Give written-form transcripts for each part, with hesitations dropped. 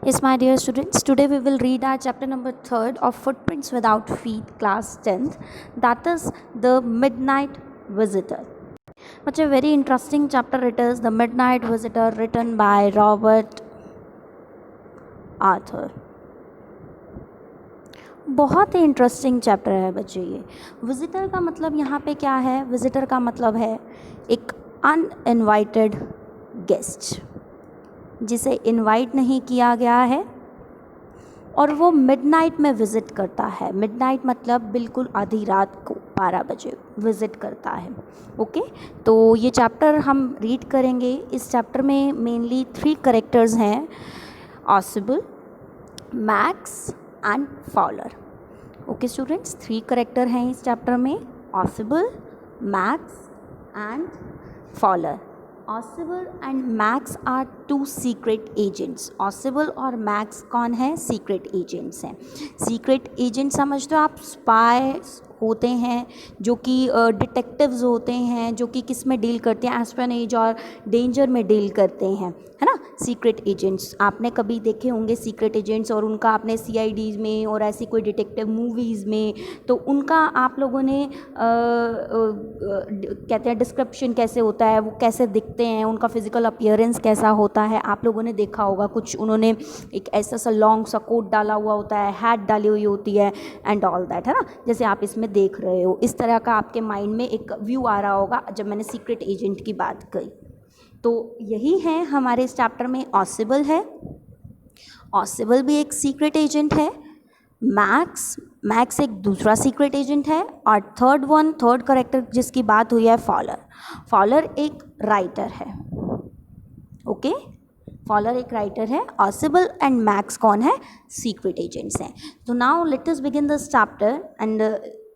Yes, my dear students, today we will read our chapter number 3 of Footprints Without Feet, class 10th, that is The Midnight Visitor. But a very interesting chapter it is, The Midnight Visitor, written by Robert Arthur. बहुत ही interesting chapter है बच्चे ये। Visitor का मतलब यहाँ पे क्या है? विजिटर का मतलब है एक अनइनवाइटेड गेस्ट जिसे इनवाइट नहीं किया गया है और वो मिडनाइट में विज़िट करता है। मिडनाइट मतलब बिल्कुल आधी रात को 12 बजे विज़िट करता है। ओके, तो ये चैप्टर हम रीड करेंगे। इस चैप्टर में मेनली 3 कैरेक्टर्स हैं, Ausable, Max and Fowler. Okay students, 3 character हैं इस चैप्टर में, Ausable, Max and Fowler. Ausable and Max are 2 secret agents. Ausable और मैक्स कौन है? सीक्रेट एजेंट्स हैं। सीक्रेट एजेंट समझ दो आप, स्पाई होते हैं जो कि डिटेक्टिव्स होते हैं, जो कि किस में डील करते हैं? एस्पियोनेज और डेंजर में डील करते हैं, है ना। सीक्रेट एजेंट्स आपने कभी देखे होंगे, सीक्रेट एजेंट्स, और उनका आपने CIDs में और ऐसी कोई डिटेक्टिव मूवीज़ में, तो उनका आप लोगों ने कहते हैं डिस्क्रिप्शन कैसे होता है, वो कैसे दिखते हैं, उनका फिजिकल अपीयरेंस कैसा होता है, आप लोगों ने देखा होगा। कुछ उन्होंने एक ऐसा सा लॉन्ग सा कोट डाला हुआ होता है, हैट डाली हुई होती है एंड ऑल दैट, है ना, जैसे आप इसमें देख रहे हो। इस तरह का आपके माइंड में एक व्यू आ रहा होगा जब मैंने सीक्रेट एजेंट की बात कही। तो यही है हमारे इस चैप्टर में। ऑसिबल है, ऑसिबल भी एक सीक्रेट एजेंट है। मैक्स एक दूसरा सीक्रेट एजेंट है। और थर्ड कैरेक्टर जिसकी बात हुई है, फॉलर एक राइटर है। ओके, फॉलर एक राइटर है। ऑसिबल एंड मैक्स कौन है? सीक्रेट एजेंट्स हैं। तो now let us begin this chapter and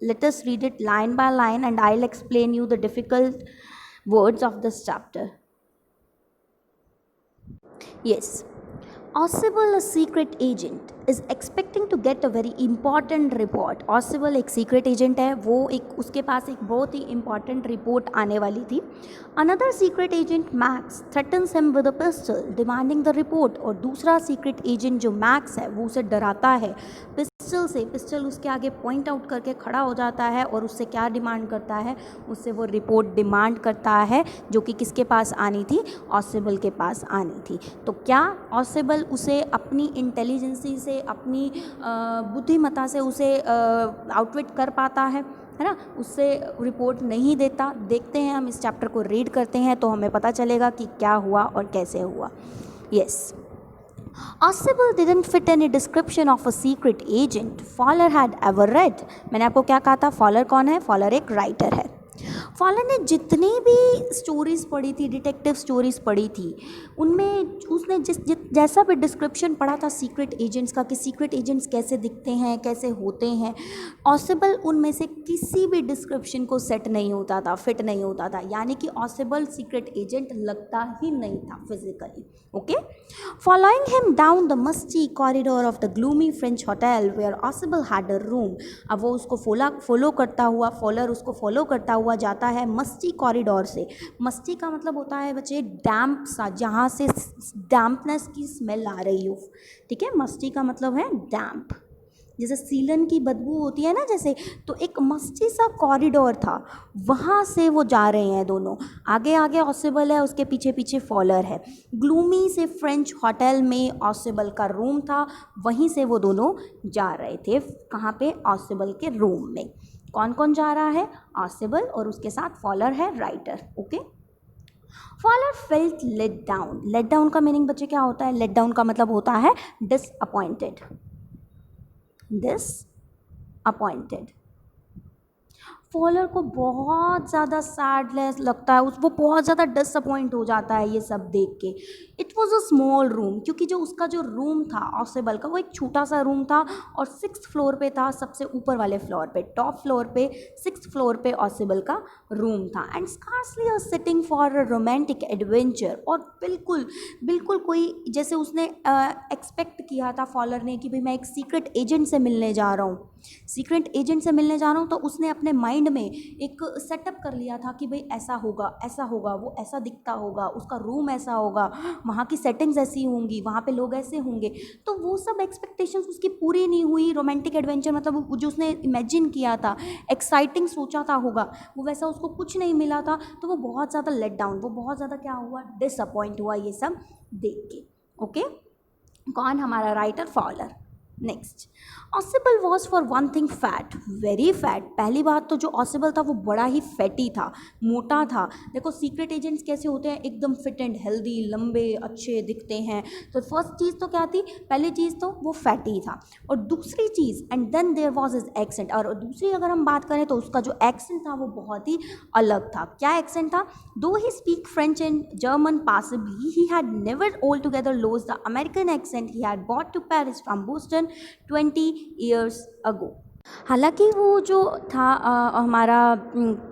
let us read it line by line and I'll explain you the difficult words of this chapter. Yes, Ausible, a secret agent, is expecting to get a very important report. Ausible एक secret agent है, वो एक उसके पास एक बहुत ही important report आने वाली थी। Another secret agent, Max, threatens him with a pistol, demanding the report. और दूसरा secret agent जो Max है, वो उसे डराता है पिस्टल से। पिस्टल उसके आगे पॉइंट आउट करके खड़ा हो जाता है और उससे क्या डिमांड करता है? उससे वो रिपोर्ट डिमांड करता है, जो कि किसके पास आनी थी? ऑसिबल के पास आनी थी। तो क्या ऑसिबल उसे अपनी इंटेलिजेंसी से, अपनी बुद्धिमत्ता से उसे आउटविट कर पाता है ना? उससे रिपोर्ट नहीं देता। देखते हैं, हम इस चैप्टर को रीड करते हैं तो हमें पता चलेगा कि क्या हुआ और कैसे हुआ। Yes, Ausible didn't fit any description of a secret agent Fowler had ever read. मैंने आपको क्या कहा था? फॉलर कौन है? फॉलर एक राइटर है। फॉलर ने जितनी भी स्टोरीज़ पढ़ी थी, डिटेक्टिव स्टोरीज़ पढ़ी थी, उनमें उसने जैसा भी डिस्क्रिप्शन पढ़ा था सीक्रेट एजेंट्स का, कि सीक्रेट एजेंट्स कैसे दिखते हैं, कैसे होते हैं, ऑसिबल उनमें से किसी भी डिस्क्रिप्शन को सेट नहीं होता था, फिट नहीं होता था। यानी कि ऑसिबल सीक्रेट एजेंट लगता ही नहीं था physically. Okay, following him down the musty corridor of the gloomy French hotel where Ausable had a room. अब वो उसको फॉलो करता हुआ, फॉलर उसको फॉलो करता हुआ जाता है मस्टी कॉरिडोर से। मस्टी का मतलब होता है बच्चे डैम्प सा, जहाँ से डैम्पनेस की स्मेल आ रही हो। ठीक है, मस्टी का मतलब है डैम्प, जैसे सीलन की बदबू होती है ना, जैसे। तो एक मस्टी सा कॉरिडोर था, वहाँ से वो जा रहे हैं दोनों। आगे आगे ऑसिबल है, उसके पीछे पीछे फॉलर है। ग्लूमी से फ्रेंच होटल में ऑसिबल का रूम था, वहीं से वो दोनों जा रहे थे। कहाँ पे? ऑसिबल के रूम में। कौन कौन जा रहा है? ऑसिबल और उसके साथ फॉलर है, writer. Okay, Fowler felt let down. Let down का मीनिंग बच्चे क्या होता है? लेट डाउन का मतलब होता है डिसअपॉइंटेड। disappointed। फॉलर को बहुत ज़्यादा सैडनेस लगता है, वो बहुत ज़्यादा डिसअपॉइंट हो जाता है ये सब देख के। It was a small room, क्योंकि जो उसका जो रूम था ऑसिबल का, वो एक छोटा सा रूम था और 6th फ्लोर पे था, सबसे ऊपर वाले फ्लोर पे, टॉप फ्लोर पे, 6th फ्लोर पे ऑसिबल का रूम था। And scarcely a sitting for a romantic adventure. और बिल्कुल कोई, जैसे उसने एक्सपेक्ट किया था फॉलर ने कि भाई मैं एक सीक्रेट एजेंट से मिलने जा रहा हूँ, तो उसने अपने माइंड माइंड में एक सेटअप कर लिया था कि भाई ऐसा होगा, वो ऐसा दिखता होगा, उसका रूम ऐसा होगा, वहाँ की सेटिंग्स ऐसी होंगी, वहाँ पे लोग ऐसे होंगे। तो वो सब एक्सपेक्टेशंस उसकी पूरी नहीं हुई। रोमांटिक एडवेंचर मतलब जो उसने इमेजिन किया था, एक्साइटिंग सोचा था होगा, वो वैसा उसको कुछ नहीं मिला था। तो वो बहुत ज़्यादा लेट डाउन, वो बहुत ज़्यादा क्या हुआ, डिसअपॉइंट हुआ ये सब देख के। ओके, कौन, हमारा writer Fowler. Next, Ausable was for one thing fat, very fat. पहली बात तो जो ऑसिबल था वो बड़ा ही फैटी था, मोटा था। देखो सीक्रेट एजेंट्स कैसे होते हैं, एकदम फिट एंड हेल्दी, लंबे अच्छे दिखते हैं। तो फर्स्ट चीज़ तो क्या थी, पहली चीज़ तो वो फैटी था। और दूसरी चीज़, and then there was his accent, और दूसरी अगर हम बात करें तो उसका जो एक्सेंट था वो बहुत ही अलग था। क्या एक्सेंट था, दो he speak French and German passibly, he had never altogether lost the American accent he had brought to Paris from Boston 20 years ago। हालांकि वो जो था हमारा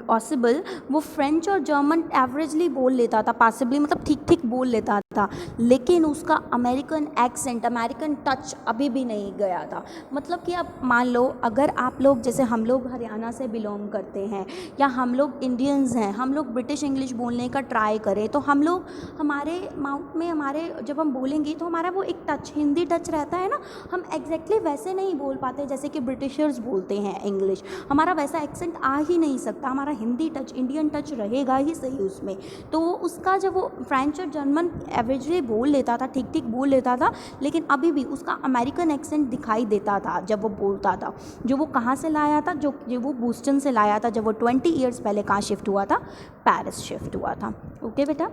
ऑसिबल, वो फ्रेंच और जर्मन एवरेजली बोल लेता था, पॉसिबली मतलब ठीक ठीक बोल लेता था, लेकिन उसका अमेरिकन एक्सेंट, अमेरिकन टच अभी भी नहीं गया था। मतलब कि अब मान लो अगर आप लोग, जैसे हम लोग हरियाणा से बिलोंग करते हैं या हम लोग इंडियंस हैं, हम लोग ब्रिटिश इंग्लिश बोलने का ट्राई करें, तो हम लोग हमारे माउथ में, हमारे जब हम बोलेंगे तो हमारा वो एक टच, हिंदी टच रहता है ना, हम एग्जैक्टली वैसे नहीं बोल पाते जैसे कि ब्रिटिशर्स बोलते हैं इंग्लिश। हमारा वैसा एक्सेंट आ ही नहीं सकता, हमारा हिंदी टच, इंडियन टच रहेगा ही सही उसमें। तो उसका जब वो फ्रेंच और जर्मन एवरेजली बोल लेता था, ठीक ठीक बोल लेता था, लेकिन अभी भी उसका अमेरिकन एक्सेंट दिखाई देता था जब वो बोलता था। जो वो कहाँ से लाया था, जो वो बोस्टन से लाया था, जब वो 20 ईयर्स पहले कहाँ शिफ्ट हुआ था, पेरिस शिफ्ट हुआ था। ओके बेटा,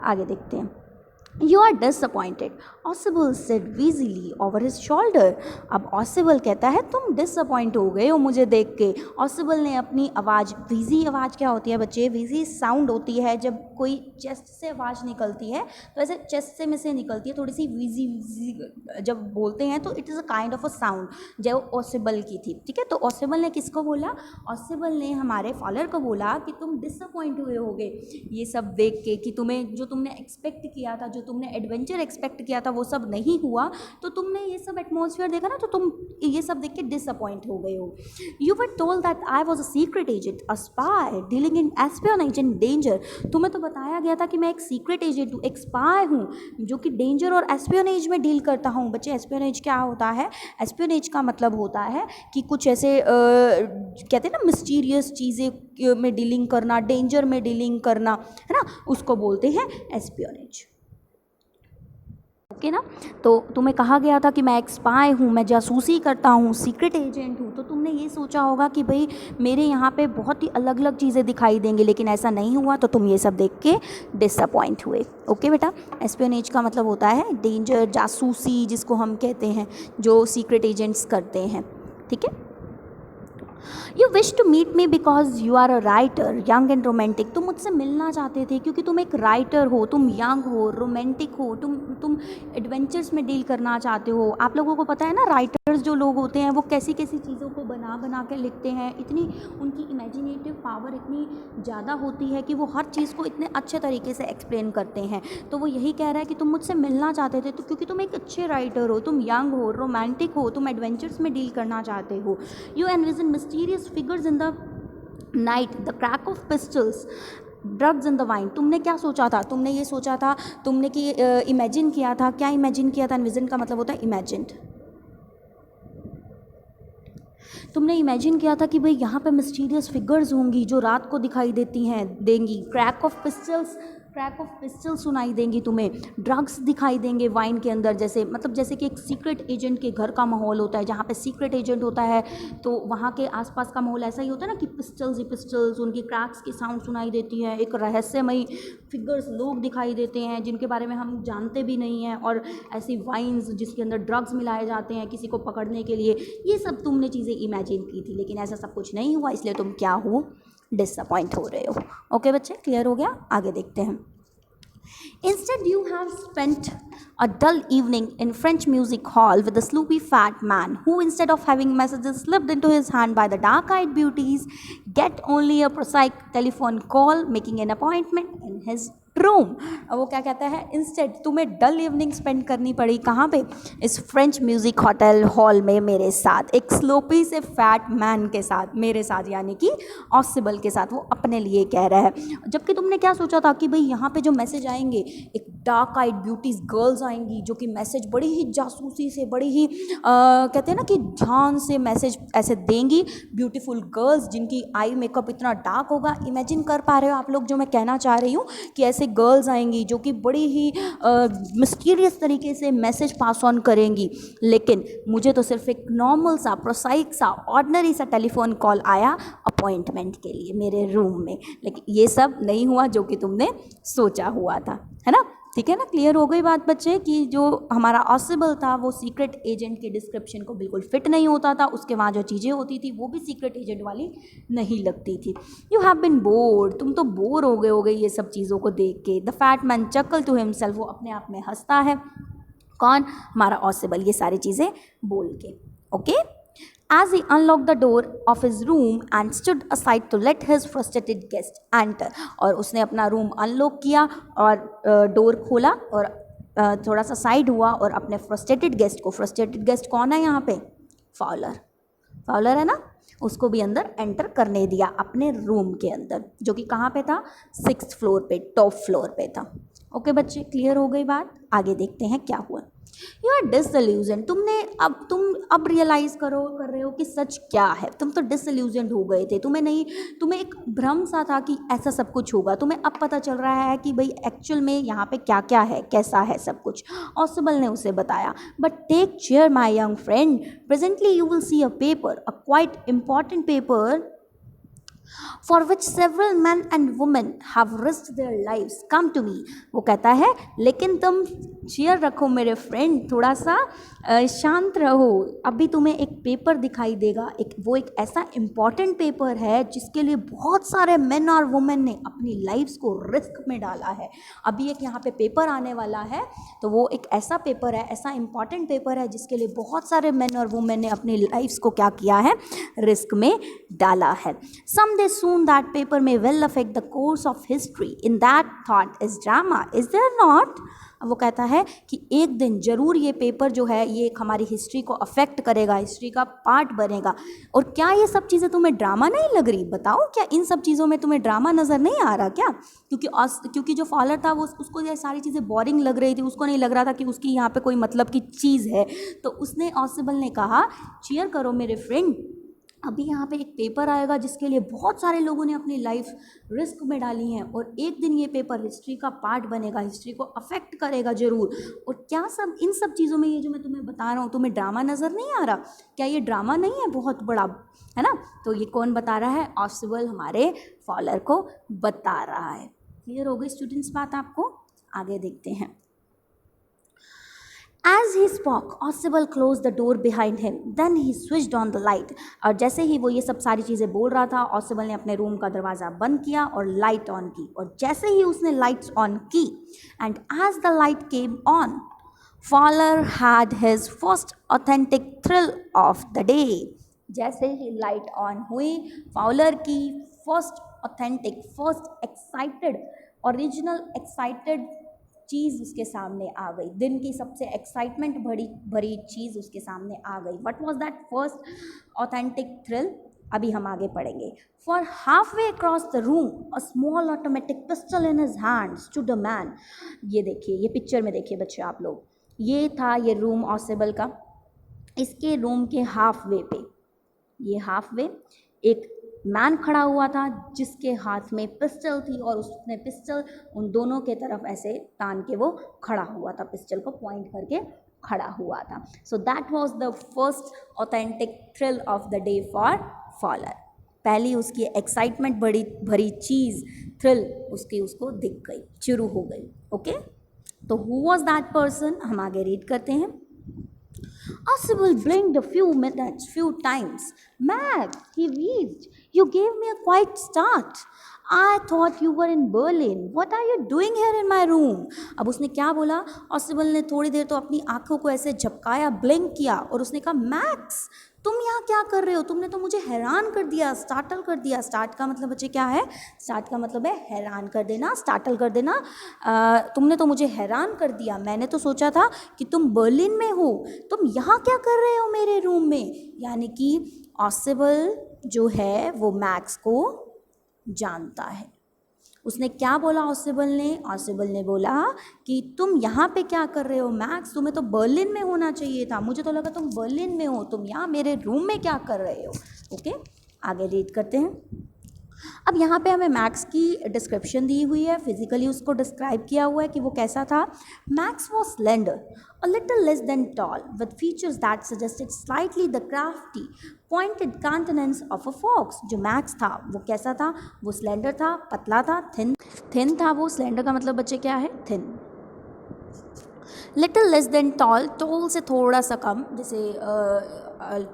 आगे देखते हैं। You are disappointed, ऑसिबल said wheezily over his shoulder। अब ऑसिबल कहता है तुम डिसअपॉइंट हो गए हो मुझे देख के। ऑसिबल ने अपनी आवाज़, वीजी आवाज़ क्या होती है बच्चे, वीजी साउंड होती है जब कोई चेस्ट से आवाज़ निकलती है, तो ऐसे चेस्ट से में से निकलती है थोड़ी सी वीजी वीजी, जब बोलते हैं तो it is a kind of a sound, जो ऑसिबल की थी। ठीक है, तो ऑसिबल ने किसको बोला, ऑसिबल ने हमारे फॉलोअर को बोला कि तुम डिसअपॉइंट हुए होगे ये सब देख के, कि तुम्हें जो तुमने एक्सपेक्ट किया था, जो तुमने एडवेंचर एक्सपेक्ट किया था वो सब नहीं हुआ, तो तुमने ये सब एटमॉस्फेयर देखा ना, तो तुम ये सब देख के डिसअपॉइंट हो गए हो। You were told that I was a secret agent, a spy dealing in espionage and danger. तुम्हें तो बताया गया था कि मैं एक सीक्रेट एजेंट हूँ, एक स्पाई हूँ, जो कि डेंजर और एस्पियोनेज में डील करता हूँ। बच्चे एस्पियोनेज क्या होता है, एस्पियोनेज का मतलब होता है कि कुछ ऐसे कहते हैं ना मिस्टीरियस चीज़ें में डीलिंग करना, डेंजर में डीलिंग करना, है ना, उसको बोलते हैं एस्पियोनेज। ओके ना, तो तुम्हें कहा गया था कि मैं एक स्पाई हूँ, मैं जासूसी करता हूँ, सीक्रेट एजेंट हूँ, तो तुमने ये सोचा होगा कि भाई मेरे यहाँ पे बहुत ही अलग अलग चीज़ें दिखाई देंगी, लेकिन ऐसा नहीं हुआ, तो तुम ये सब देख के डिसअपॉइंट हुए। ओके बेटा, एस्पियोनेज का मतलब होता है डेंजर, जासूसी जिसको हम कहते हैं, जो सीक्रेट एजेंट्स करते हैं। ठीक है, you wish to meet me because you are a writer young and romantic. तुम मुझसे मिलना चाहते थे क्योंकि तुम एक राइटर हो, तुम यंग हो, रोमांटिक हो, तुम एडवेंचर्स में डील करना चाहते हो। आप लोगों को पता है ना, राइटर्स जो लोग होते हैं वो कैसी कैसी चीज़ों को बना बना के लिखते हैं, इतनी उनकी इमेजिनेटिव पावर इतनी ज़्यादा होती है कि वो हर चीज़ को इतने अच्छे तरीके से एक्सप्लेन करते हैं। तो वो यही कह रहा है कि तुम मुझसे मिलना चाहते थे, तो क्योंकि तुम एक अच्छे राइटर हो, तुम यंग हो, रोमांटिक हो, तुम एडवेंचर्स में डील करना चाहते हो। You envision mysterious figures in the night, the crack of pistols, drugs in the wine. तुमने क्या सोचा था, तुमने ये सोचा था, तुमने कि इमेजिन किया था, क्या इमेजिन किया था, एनविजन का मतलब होता है इमेजिन्ड। तुमने इमेजिन किया था कि भाई यहाँ पे मिस्टीरियस फिगर्स होंगी जो रात को दिखाई देंगी, क्रैक ऑफ पिस्टल सुनाई देंगी तुम्हें, ड्रग्स दिखाई देंगे वाइन के अंदर, जैसे मतलब जैसे कि एक सीक्रेट एजेंट के घर का माहौल होता है, जहाँ पे सीक्रेट एजेंट होता है तो वहाँ के आसपास का माहौल ऐसा ही होता है ना कि पिस्टल्स उनकी क्रैक्स की साउंड सुनाई देती है, एक रहस्यमयी फिगर्स लोग दिखाई देते हैं जिनके बारे में हम जानते भी नहीं हैं, और ऐसी वाइन्स जिसके अंदर ड्रग्स मिलाए जाते हैं किसी को पकड़ने के लिए। ये सब तुमने चीज़ें इमेजिन की थी, लेकिन ऐसा सब कुछ नहीं हुआ, इसलिए तुम क्या हो, डिसअपॉइंट हो रहे हो। ओके बच्चे, क्लियर हो गया, आगे देखते हैं। Instead, you have spent a dull evening in French music hall with a sleepy fat man who, instead of having messages slipped into his hand by the dark-eyed beauties, get only a prosaic telephone call, making an appointment in his room. वो क्या कहता है, instead तुम्हें dull evening spend करनी पड़ी कहाँ पे, इस फ्रेंच म्यूजिक होटल हॉल में मेरे साथ, एक स्लोपी से फैट मैन के साथ, मेरे साथ यानी कि ऑसिबल के साथ, वो अपने लिए कह रहा है। जबकि तुमने क्या सोचा था कि भाई यहाँ पे जो मैसेज आएंगे, एक डार्क आइड ब्यूटीज गर्ल्स आएंगी जो कि मैसेज बड़ी ही जासूसी से, बड़ी ही कहते हैं ना कि ध्यान से मैसेज ऐसे देंगी, ब्यूटीफुल गर्ल्स जिनकी आई मेकअप इतना डार्क होगा। इमेजिन कर पा रहे हो आप लोग जो मैं कहना चाह रही हूँ, कि ऐसे गर्ल्स आएंगी जो कि बड़ी ही मिस्टीरियस तरीके से मैसेज पास ऑन करेंगी। लेकिन मुझे तो सिर्फ एक नॉर्मल सा, प्रोसाइक सा, ऑर्डिनरी सा टेलीफोन कॉल आया अपॉइंटमेंट के लिए मेरे रूम में। लेकिन ये सब नहीं हुआ जो कि तुमने सोचा हुआ था, है ना। ठीक है ना, क्लियर हो गई बात बच्चे, कि जो हमारा ऑसिबल था वो सीक्रेट एजेंट के डिस्क्रिप्शन को बिल्कुल फिट नहीं होता था, उसके वहाँ जो चीज़ें होती थी वो भी सीक्रेट एजेंट वाली नहीं लगती थी। यू हैव बिन बोर्ड, तुम तो बोर हो गए ये सब चीज़ों को देख के। The fat man chuckle to himself, वो अपने आप में हंसता है। कौन, हमारा ऑसिबल, ये सारी चीज़ें बोल के। Okay, as he unlocked the door of his room and stood aside to let his frustrated guest enter, और उसने अपना रूम अनलॉक किया और डोर खोला और थोड़ा सा साइड हुआ और अपने फ्रस्ट्रेटेड गेस्ट को, फ्रस्ट्रेटेड गेस्ट कौन है यहाँ पे, फाउलर, फाउलर है ना, उसको भी अंदर एंटर करने दिया अपने रूम के अंदर, जो कि कहाँ पे था, 6th फ्लोर पे, टॉप फ्लोर पे था। ओके बच्चे, क्लियर हो गई बात, आगे देखते हैं क्या हुआ। यू आर डिसइल्यूजन, तुम अब रियलाइज़ कर रहे हो कि सच क्या है। तुम तो डिसइल्यूजन हो गए थे, तुम्हें एक भ्रम सा था कि ऐसा सब कुछ होगा। तुम्हें अब पता चल रहा है कि भाई एक्चुअल में यहाँ पे क्या क्या है, कैसा है सब कुछ। ऑसिबल ने उसे बताया, but take chair my young friend, presently you will see a paper, a quite important paper for which several men and women have risked their lives, come to me। वो कहता है लेकिन तुम चेयर रखो मेरे फ्रेंड, थोड़ा सा शांत रहो, अभी तुम्हें एक पेपर दिखाई देगा, वो एक ऐसा इम्पॉर्टेंट पेपर है जिसके लिए बहुत सारे मेन और वुमेन ने अपनी लाइफ्स को रिस्क में डाला है। अभी एक यहाँ पे पेपर आने वाला है, तो वो एक ऐसा पेपर है, ऐसा इम्पॉर्टेंट पेपर है जिसके लिए बहुत सारे मेन और वुमेन ने अपनी लाइफ्स को क्या किया है, रिस्क में डाला है। Someday soon that paper may well affect the course of history. In that thought is drama, is there not? वो कहता है कि एक दिन ज़रूर ये पेपर जो है ये हमारी हिस्ट्री को अफेक्ट करेगा, हिस्ट्री का पार्ट बनेगा। और क्या ये सब चीज़ें तुम्हें ड्रामा नहीं लग रही? बताओ, क्या इन सब चीज़ों में तुम्हें ड्रामा नज़र नहीं आ रहा क्या? क्योंकि जो फॉलोअर था वो उसको ये सारी चीज़ें बोरिंग लग रही थी, उसको नहीं लग रहा था कि उसकी यहाँ पे कोई मतलब की चीज़ है। तो उसने, ऑसिबल ने कहा, चीयर करो मेरे फ्रेंड, अभी यहाँ पे एक पेपर आएगा जिसके लिए बहुत सारे लोगों ने अपनी लाइफ रिस्क में डाली है, और एक दिन ये पेपर हिस्ट्री का पार्ट बनेगा, हिस्ट्री को अफेक्ट करेगा ज़रूर। और क्या सब इन सब चीज़ों में, ये जो मैं तुम्हें बता रहा हूँ, तुम्हें ड्रामा नज़र नहीं आ रहा? क्या ये ड्रामा नहीं है बहुत बड़ा, है ना? तो ये कौन बता रहा है? ऑसिबल हमारे फॉलोअर को बता रहा है। क्लियर हो गई स्टूडेंट्स बात आपको? आगे देखते हैं। As he spoke, Ausible closed the door behind him. Then he switched on the light. और जैसे ही वो ये सब सारी चीज़ें बोल रहा था, ऑसिबल ने अपने रूम का दरवाज़ा बंद किया और लाइट ऑन की। और जैसे ही उसने लाइट्स ऑन की, and as the light came on, Fowler had his first authentic thrill of the day. जैसे ही लाइट ऑन हुई, फाउलर की first authentic, first excited, original excited चीज़ उसके सामने आ गई। दिन की सबसे एक्साइटमेंट भरी चीज़ उसके सामने आ गई। What was that first authentic thrill? अभी हम आगे पढ़ेंगे। For half way across the room a small automatic pistol in his hand stood a man. ये देखिए, ये पिक्चर में देखिए बच्चे आप लोग, ये था ये रूम ऑसिबल का। इसके रूम के हाफ वे पे, ये हाफ वे, एक मैन खड़ा हुआ था जिसके हाथ में पिस्टल थी, और उसने पिस्टल उन दोनों के तरफ ऐसे तान के वो खड़ा हुआ था, पिस्टल को पॉइंट करके खड़ा हुआ था। So that was the first authentic thrill of the day for follower. पहली उसकी एक्साइटमेंट भरी चीज़, थ्रिल उसको दिख गई, शुरू हो गई। ओके, तो हु वाज दैट पर्सन? हम आगे रीड करते हैं। Ausible blinked a few times. Mag, he wheezed. You gave me a quiet start. I thought you were in Berlin. What are you doing here in my room? अब उसने क्या बोला? ऑसिबल ने थोड़ी देर तो अपनी आंखों को ऐसे झपकाया, ब्लिंक किया, और उसने कहा, मैक्स तुम यहाँ क्या कर रहे हो, तुमने तो मुझे हैरान कर दिया, स्टार्टल कर दिया। स्टार्ट का मतलब बच्चे क्या है, स्टार्ट का मतलब है हैरान कर देना, स्टार्टल कर देना। तुमने तो मुझे हैरान कर दिया, मैंने तो सोचा था कि तुम बर्लिन में हो, तुम यहाँ क्या कर रहे हो मेरे रूम में। यानी कि ऑसिबल जो है वो मैक्स को जानता है। उसने क्या बोला ऑसिबल ने, ऑसिबल ने बोला कि तुम यहाँ पे क्या कर रहे हो मैक्स, तुम्हें तो बर्लिन में होना चाहिए था, मुझे तो लगा तुम बर्लिन में हो, तुम यहाँ मेरे रूम में क्या कर रहे हो। ओके, आगे रीड करते हैं। अब यहाँ पे हमें मैक्स की डिस्क्रिप्शन दी हुई है, फिजिकली उसको डिस्क्राइब किया हुआ है कि वो कैसा था। Max was slender, a little less than tall, with features that suggested slightly the crafty pointed countenance of a fox. जो मैक्स था वो कैसा था, वो स्लेंडर था, पतला था, थिन था। वो स्लेंडर का मतलब बच्चे क्या है, thin. Little less than tall, tall से थोड़ा सा कम, जैसे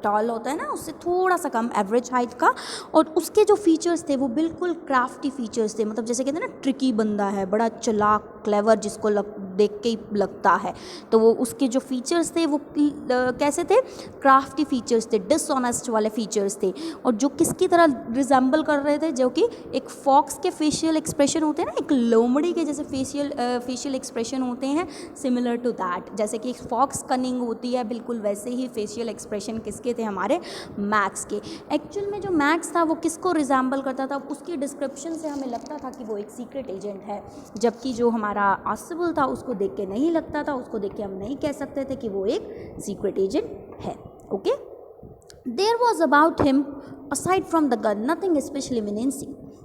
टॉल होता है ना, उससे थोड़ा सा कम, एवरेज हाइट का। और उसके जो फीचर्स थे वो बिल्कुल क्राफ्टी फीचर्स थे, मतलब जैसे कहते हैं ना ट्रिकी बंदा है, बड़ा चालाक, क्लेवर, जिसको देख के ही लगता है। तो वो उसके जो फीचर्स थे वो कैसे थे, क्राफ्टी फीचर्स थे, डिसऑनेस्ट वाले फीचर्स थे। और जो किसकी तरह रिजेंबल कर रहे थे, जो कि एक फॉक्स के फेशियल एक्सप्रेशन होते हैं ना, एक लोमड़ी के जैसे फेशियल एक्सप्रेशन होते हैं, सिमिलर टू दैट। जैसे कि एक फॉक्स कनिंग होती है, बिल्कुल वैसे ही फेशियल एक्सप्रेशन किसके थे, हमारे मैक्स के। एक्चुअल में जो मैक्स था वो किसको रिजेंबल करता था, उसकी डिस्क्रिप्शन से हमें लगता था कि वो एक सीक्रेट एजेंट है, जबकि जो हमारा ऑसिबल था उसको देख के नहीं लगता था, उसको देख के हम नहीं कह सकते थे कि वो एक सीक्रेट एजेंट है। Okay, there was about him aside from the gun nothing specially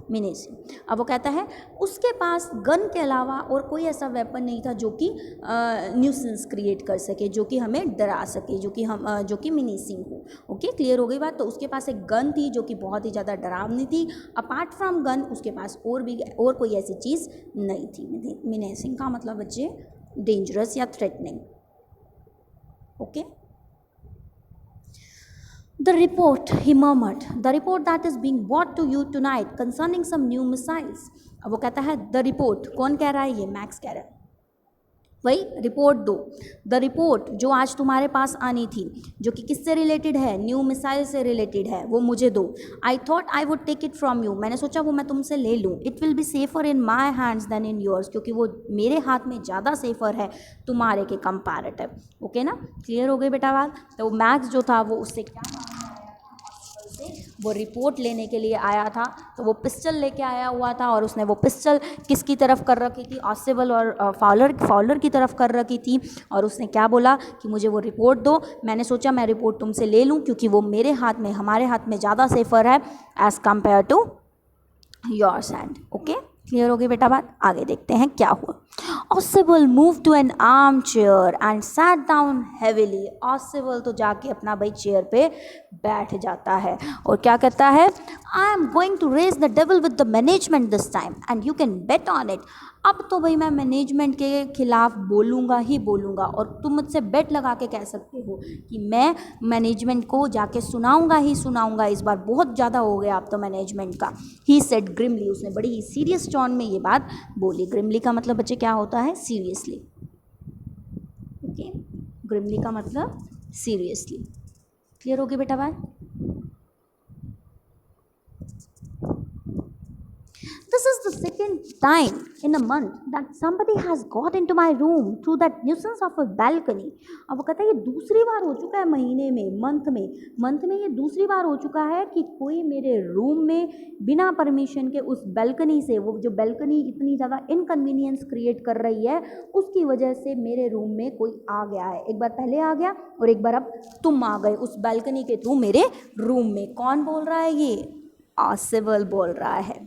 meaning. अब वो कहता है उसके पास गन के अलावा और कोई ऐसा वेपन नहीं था जो कि न्यूसेंस क्रिएट कर सके, जो कि हमें डरा सके, जो कि मिनिसिंग हो। ओके, क्लियर हो गई बात। तो उसके पास एक गन थी जो कि बहुत ही ज़्यादा डरावनी थी। अपार्ट फ्रॉम गन उसके पास और कोई ऐसी चीज़ नहीं थी। मिनिसिंग का मतलब बच्चे डेंजरस या threatening. Okay, the report, he murmured, the report that is being brought to you tonight concerning some new missiles. अब वो कहता है द रिपोर्ट, कौन कह रहा है, ये मैक्स कह रहा है, वही रिपोर्ट दो। द रिपोर्ट जो आज तुम्हारे पास आनी थी, जो कि किससे रिलेटेड है, न्यू मिसाइल से रिलेटेड है, वो मुझे दो। I thought I would take it from you, मैंने सोचा वो मैं तुमसे ले लूँ। It will be safer in my hands than in yours, क्योंकि वो मेरे हाथ में ज़्यादा सेफर है तुम्हारे के कंपैरेटिव। ओके ना, क्लियर हो गई बेटा बात। तो मैक्स जो था वो उससे क्या, वो रिपोर्ट लेने के लिए आया था। तो वो पिस्टल लेके आया हुआ था और उसने वो पिस्टल किसकी तरफ कर रखी थी, ऑसिबल और फॉलर की तरफ कर रखी थी। और उसने क्या बोला कि मुझे वो रिपोर्ट दो, मैंने सोचा मैं रिपोर्ट तुमसे ले लूँ क्योंकि वो मेरे हाथ में, हमारे हाथ में ज़्यादा सेफर है as compare to yours hand. Okay, clear हो गई बेटा बात। आगे देखते हैं क्या हुआ। Ausable move to an armchair and sat down heavily. Ausable तो जाके अपना भाई चेयर पे बैठ जाता है और क्या कहता है, I am going to raise the devil with the management this time and you can bet on it. अब तो भाई मैं मैनेजमेंट के खिलाफ बोलूँगा ही बोलूँगा और तुम मुझसे बेट लगा के कह सकते हो कि मैं मैनेजमेंट को जाके सुनाऊँगा ही सुनाऊँगा। इस बार बहुत ज़्यादा हो गया अब तो मैनेजमेंट का। ही सेड ग्रिमली, उसने बड़ी ही सीरियस टोन में ये बात बोली। ग्रिमली का मतलब बच्चे क्या होता है, सीरियसली। ओके, ग्रिमली का मतलब सीरियसली। क्लियर हो गई बेटा बात। This is the second time in a month that somebody has got into my room through that nuisance of a balcony. अब वो कहता है ये दूसरी बार हो चुका है महीने में, मंथ में ये दूसरी बार हो चुका है कि कोई मेरे रूम में बिना परमिशन के उस बैल्कनी से, वो जो बैल्कनी इतनी ज़्यादा इनकन्वीनियंस क्रिएट कर रही है उसकी वजह से मेरे रूम में कोई आ गया है। एक बार पहले आ गया और एक बार अब तुम आ गए उस बैल्कनी के थ्रू मेरे रूम में। कौन बोल रहा है, ये ऑसिबल बोल रहा है।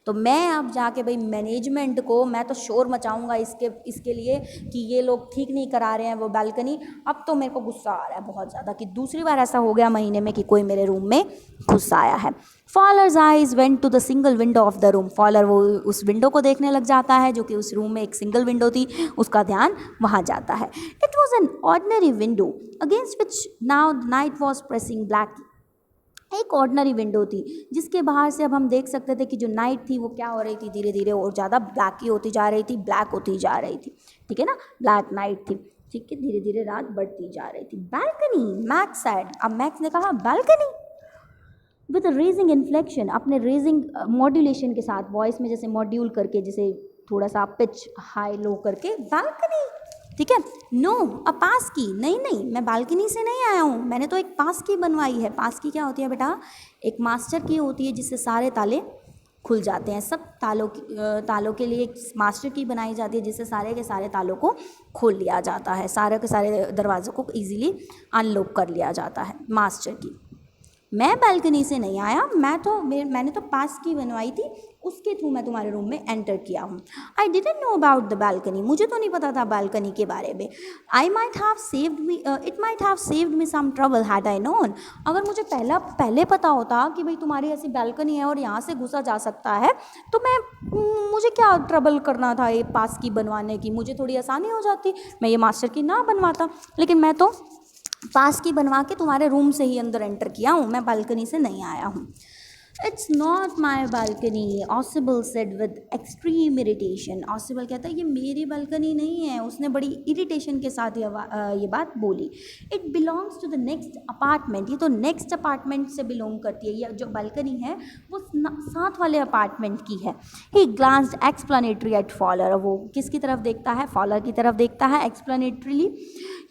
तो मैं अब जाके भाई मैनेजमेंट को मैं तो शोर मचाऊंगा इसके लिए कि ये लोग ठीक नहीं करा रहे हैं वो बालकनी। अब तो मेरे को गुस्सा आ रहा है बहुत ज़्यादा कि दूसरी बार ऐसा हो गया महीने में कि कोई मेरे रूम में घुस आया है। Fowler's eyes went to the single window of the room. Fowler वो उस विंडो को देखने लग जाता है जो कि उस रूम में एक सिंगल विंडो थी, उसका ध्यान वहाँ जाता है। It was an ordinary window against which now the night was pressing black. एक ऑर्डिनरी विंडो थी जिसके बाहर से अब हम देख सकते थे कि जो नाइट थी वो क्या हो रही थी, धीरे धीरे और ज़्यादा ब्लैक ही होती जा रही थी, ब्लैक होती जा रही थी। ठीक है ना, ब्लैक नाइट थी। ठीक है, धीरे धीरे रात बढ़ती जा रही थी। Balcony, max said. अब मैक्स ने कहा बैल्कनी विद रेजिंग इन्फ्लेक्शन, अपने रेजिंग मॉड्यूलेशन के साथ, वॉइस में जैसे मॉड्यूल करके, जैसे थोड़ा सा पिच हाई लो करके, बालकनी। ठीक है, नो अ पास की, नहीं नहीं मैं बालकनी से नहीं आया हूँ, मैंने तो एक पास की बनवाई है। पास की क्या होती है बेटा? एक मास्टर की होती है जिससे सारे ताले खुल जाते हैं। सब तालों के लिए एक मास्टर की बनाई जाती है जिससे सारे के सारे तालों को खोल लिया जाता है, सारे के सारे दरवाज़ों को इजीली अनलॉक कर लिया जाता है मास्टर की। मैं बालकनी से नहीं आया, मैंने तो पास की बनवाई थी, उसके थ्रू मैं तुम्हारे रूम में एंटर किया हूँ। I didn't know about the balcony, मुझे तो नहीं पता था बालकनी के बारे में। It might have saved me some trouble had I known, अगर मुझे पहले पता होता कि भाई तुम्हारी ऐसी बालकनी है और यहाँ से घुसा जा सकता है, तो मुझे क्या ट्रबल करना था ये पास की बनवाने की, मुझे थोड़ी आसानी हो जाती, मैं ये मास्टर की ना बनवाता। लेकिन मैं तो पास की बनवा के तुम्हारे रूम से ही अंदर एंटर किया हूँ, मैं बालकनी से नहीं आया हूँ। It's not my balcony, ऑसिबल said with extreme irritation. ऑसिबल कहता है ये मेरी बालकनी नहीं है, उसने बड़ी इरिटेशन के साथ ये बात बोली। It belongs to the next apartment, ये तो नेक्स्ट अपार्टमेंट से बिलोंग करती है, ये जो बालकनी है वो साथ वाले अपार्टमेंट की है। ही ग्लांस्ड एक्सप्लेनेटरी एट फॉलर, वो किसकी तरफ देखता है? फॉलर की तरफ देखता है एक्सप्लेनेटरीली।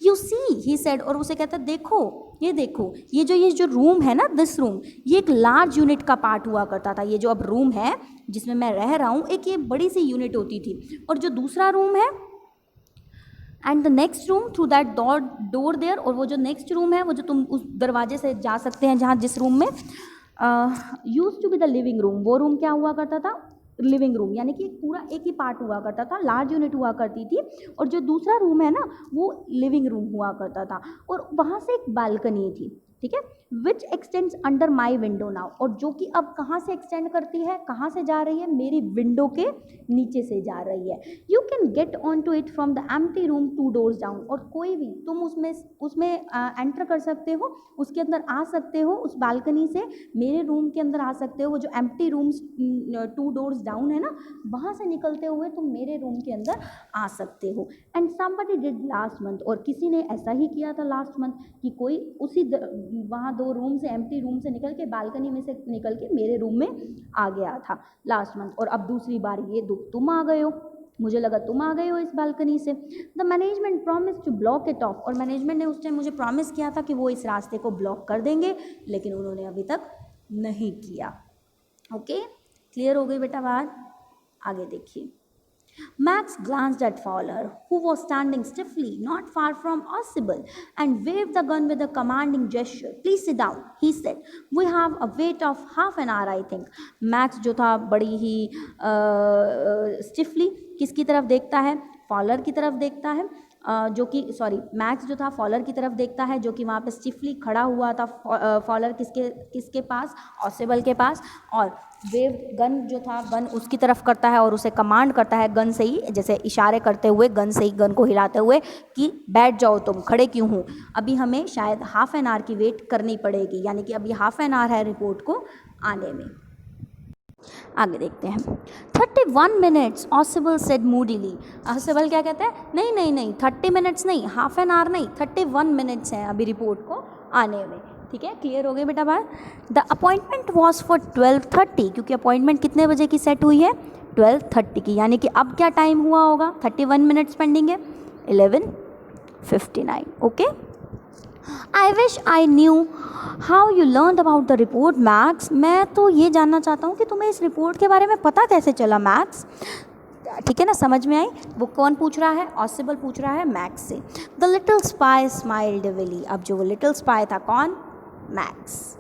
यू सी ही सेड, और उसे कहता है देखो, ये जो रूम है ना, दिस रूम, ये एक लार्ज यूनिट का पार्ट हुआ करता था। ये जो अब रूम है जिसमें मैं रह रहा हूँ, एक ये बड़ी सी यूनिट होती थी। और जो दूसरा रूम है, and the next room through that door there, और वो जो नेक्स्ट रूम है, वो जो तुम उस दरवाजे से जा सकते हैं जहाँ जिस रूम में used to be the living room, वो रूम क्या हुआ करता था? लिविंग रूम, यानी कि पूरा एक ही पार्ट हुआ करता था, लार्ज यूनिट हुआ करती थी। और जो दूसरा रूम है ना, वो लिविंग रूम हुआ करता था, और वहाँ से एक बालकनी थी। ठीक है, विच x tends under my window now, और जो कि अब कहाँ से एक्सटेंड करती है, कहाँ से जा रही है? मेरी विंडो के नीचे से जा रही है। You can get on to it from the empty room 2 doors down, और कोई भी तुम उसमें एंटर कर सकते हो, उसके अंदर आ सकते हो, उस बालकनी से मेरे रूम के अंदर आ सकते हो। वो जो एम्प्टी रूम्स 2 doors डाउन है ना, वहाँ से निकलते हुए तुम मेरे रूम के अंदर आ सकते हो। And somebody did last month, और किसी ने ऐसा ही किया था लास्ट मंथ, कि कोई उसी वहाँ 2 रूम से, एम्प्टी रूम से निकल के, बालकनी में से निकल के मेरे रूम में आ गया था लास्ट मंथ। और अब दूसरी बार ये तुम आ गए हो, मुझे लगा तुम आ गए हो इस बालकनी से। The management promise to block it off, और मैनेजमेंट ने उस टाइम मुझे प्रॉमिस किया था कि वो इस रास्ते को ब्लॉक कर देंगे, लेकिन उन्होंने अभी तक नहीं किया। ओके, क्लियर हो गई बेटा बात? आगे देखिए। Max glanced at Fowler, who was standing stiffly not far from Ossible, and waved the gun with a commanding gesture. Please sit down, he said. We have a wait of half an hour, I think. Max जो था बड़ी ही stiffly किसकी तरफ देखता है? Faller की तरफ देखता है, मैक्स जो था फॉलर की तरफ देखता है, जो कि वहाँ पे स्टिफली खड़ा हुआ था। फॉलर किसके पास? ऑसिबल के पास। और वेव गन जो था, गन उसकी तरफ करता है और उसे कमांड करता है गन से ही, जैसे इशारे करते हुए, गन से ही, गन को हिलाते हुए कि बैठ जाओ, तुम खड़े क्यों हो, अभी हमें शायद हाफ एन आवर की वेट करनी पड़ेगी, यानी कि अभी हाफ एन आवर है रिपोर्ट को आने में। आगे देखते हैं। 31 minutes, ऑसिबल सेड मूडीली। ऑसिबल क्या कहता है? नहीं 30 minutes नहीं, हाफ एन आवर नहीं, 31 minutes है अभी रिपोर्ट को आने में। ठीक है, क्लियर हो गई बेटा बात? द अपॉइंटमेंट वॉज फॉर 12:30, क्योंकि अपॉइंटमेंट कितने बजे की सेट हुई है? 12:30 की, यानी कि अब क्या टाइम हुआ होगा? 31 minutes पेंडिंग है, 11:59। Okay, I wish I knew how you learn about the report max. मैं तो ये जानना चाहता हूँ कि तुम्हें इस रिपोर्ट के बारे में पता कैसे चला मैक्स। ठीक है ना, समझ में आई? वो कौन पूछ रहा है? ऑसिबल पूछ रहा है मैक्स से। The little spy smiled wryly. अब जो वो लिटिल स्पाई था कौन? मैक्स।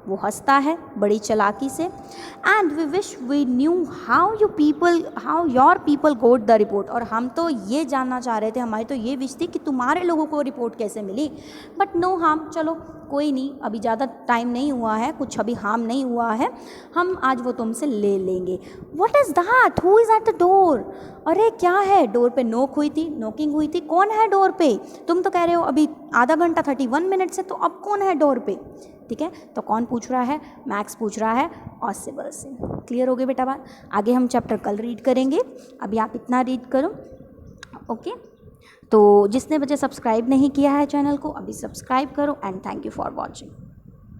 वो हंसता है बड़ी चालाकी से। And we wish we knew how your people got the report. और हम तो ये जानना चाह रहे थे, हमारी तो ये विश थी कि तुम्हारे लोगों को रिपोर्ट कैसे मिली। बट नो हार्म, चलो कोई नहीं, अभी ज़्यादा टाइम नहीं हुआ है, कुछ अभी हार्म नहीं हुआ है, हम आज वो तुमसे ले लेंगे। What is that? Who is at the door? अरे क्या है? डोर पे नोकिंग हुई थी। कौन है डोर पे? तुम तो कह रहे हो अभी आधा घंटा 31 मिनट से, तो अब कौन है डोर पे? ठीक है, तो कौन पूछ रहा है? मैक्स पूछ रहा है ऑसिबल से। क्लियर हो गई बेटा बात? आगे हम चैप्टर कल रीड करेंगे, अभी आप इतना रीड करो। ओके, तो जिसने मुझे सब्सक्राइब नहीं किया है चैनल को, अभी सब्सक्राइब करो and thank you for watching.